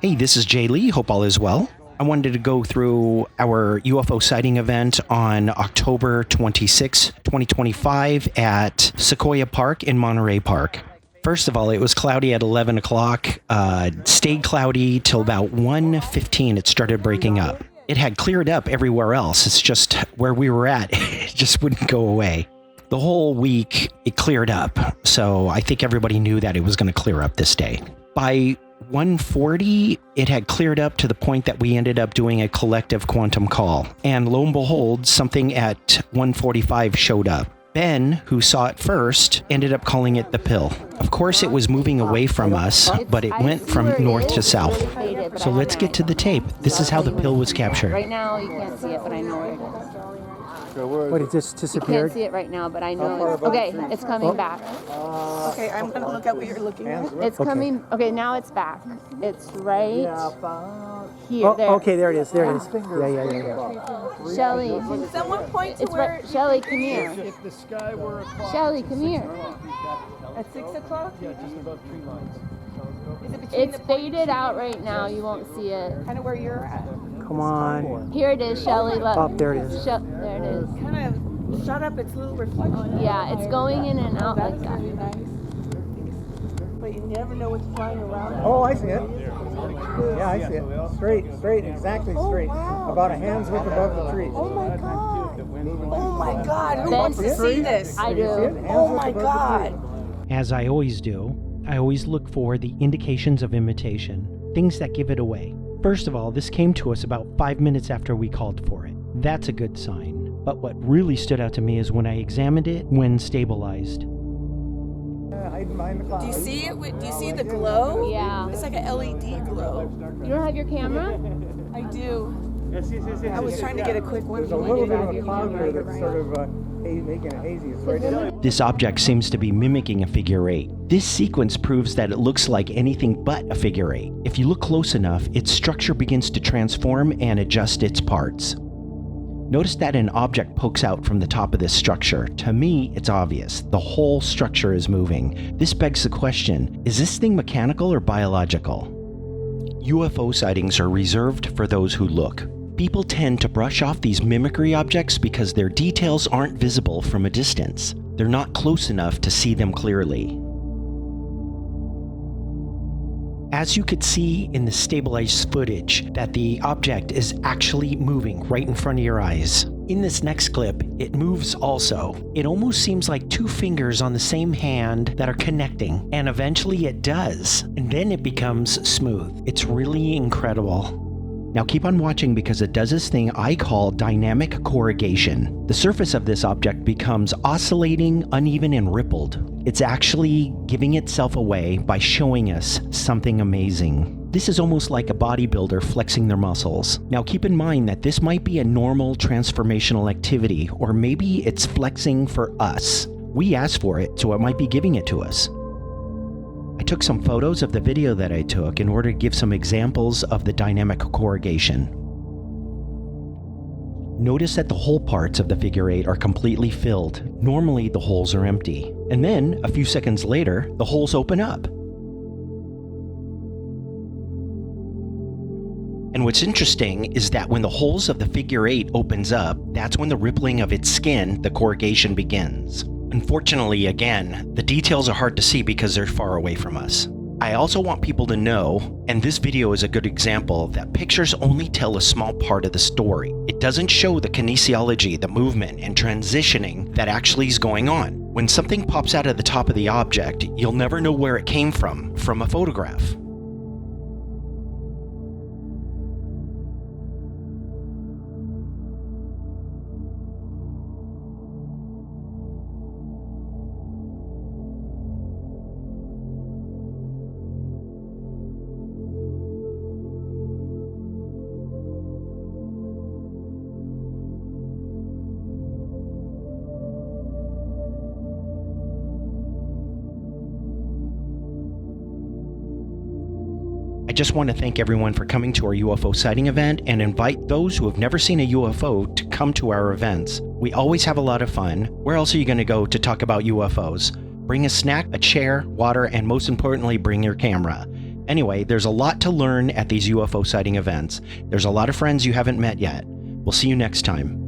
Hey, this is Jay Lee. Hope all is well. I wanted to go through our UFO sighting event on October 26, 2025 at Sequoia Park in Monterey Park. First of all, it was cloudy at 11 o'clock, stayed cloudy till about 1:15 it started breaking up. It had cleared up everywhere else. It's just where we were at, it just wouldn't go away. The whole week, it cleared up, so I think everybody knew that it was going to clear up this day. By 1:40, it had cleared up to the point that we ended up doing a collective quantum call. And lo and behold, something at 1:45 showed up. Ben, who saw it first, ended up calling it the pill. Of course, it was moving away from us, but it went from north to south. So let's get to the tape. This is how the pill was captured. Right now, you can't see it, but I know where it is. What, it just You disappeared? can't see it right now, but I know it's... Okay, it's coming back. Okay, I'm going to look at what you're looking at. It's coming... Okay, now it's back. It's right here. Oh, There. okay, there it is. There it is. Yeah. Shelly. Someone point to It's where... right. Shelly, come here. If the sky were a clock, Shelly, come here. At 6 o'clock? yeah, just above tree lines. Is it between It's faded out right now. You won't see it. kind of where you're at? Come on. Here it is, Shelly. Look. Oh, there it is. There it is. Kind of shut up its little reflection. Yeah, it's going in and out like That's that. really nice. But you never know what's flying around. Oh, I see it. Yeah, I see it. Straight, exactly straight. wow. About a hand's width above the trees. Oh my God. Oh my God. Who Ben, wants to see this? I See it? do. Hands Oh width my above the God. As I always do, I always look for the indications of imitation, things that give it away. First of all, this came to us about 5 minutes after we called for it. That's a good sign. But what really stood out to me is when I examined it when stabilized. Hiding behind the clouds. Do you see it? Do you see the glow? Yeah. It's like a LED glow. You don't have your camera? I do. I was trying to get a quick one. There's a little bit of a cloud there that's sort of making it hazy. It's right in. This object seems to be mimicking a figure eight. This sequence proves that it looks like anything but a figure eight. If you look close enough, its structure begins to transform and adjust its parts. Notice that an object pokes out from the top of this structure. To me, it's obvious. The whole structure is moving. This begs the question, is this thing mechanical or biological? UFO sightings are reserved for those who look. People tend to brush off these mimicry objects because their details aren't visible from a distance. They're not close enough to see them clearly. As you could see in the stabilized footage, that the object is actually moving right in front of your eyes. In this next clip, it moves also. It almost seems like two fingers on the same hand that are connecting, and eventually it does, and then it becomes smooth. It's really incredible. Now keep on watching because it does this thing I call dynamic corrugation. The surface of this object becomes oscillating, uneven, and rippled. It's actually giving itself away by showing us something amazing. This is almost like a bodybuilder flexing their muscles. Now keep in mind that this might be a normal transformational activity, or maybe it's flexing for us. We asked for it, so it might be giving it to us. I took some photos of the video that I took in order to give some examples of the dynamic corrugation. Notice that the hole parts of the figure eight are completely filled. Normally the holes are empty. And then, a few seconds later, the holes open up. And what's interesting is that when the holes of the figure eight opens up, that's when the rippling of its skin, the corrugation, begins. Unfortunately, again, the details are hard to see because they're far away from us. I also want people to know, and this video is a good example, that pictures only tell a small part of the story. It doesn't show the kinesiology, the movement, and transitioning that actually is going on. When something pops out of the top of the object, you'll never know where it came from a photograph. I just want to thank everyone for coming to our UFO sighting event and invite those who have never seen a UFO to come to our events. We always have a lot of fun. Where else are you going to go to talk about UFOs? Bring a snack, a chair, water, and most importantly, bring your camera. Anyway, there's a lot to learn at these UFO sighting events. There's a lot of friends you haven't met yet. We'll see you next time.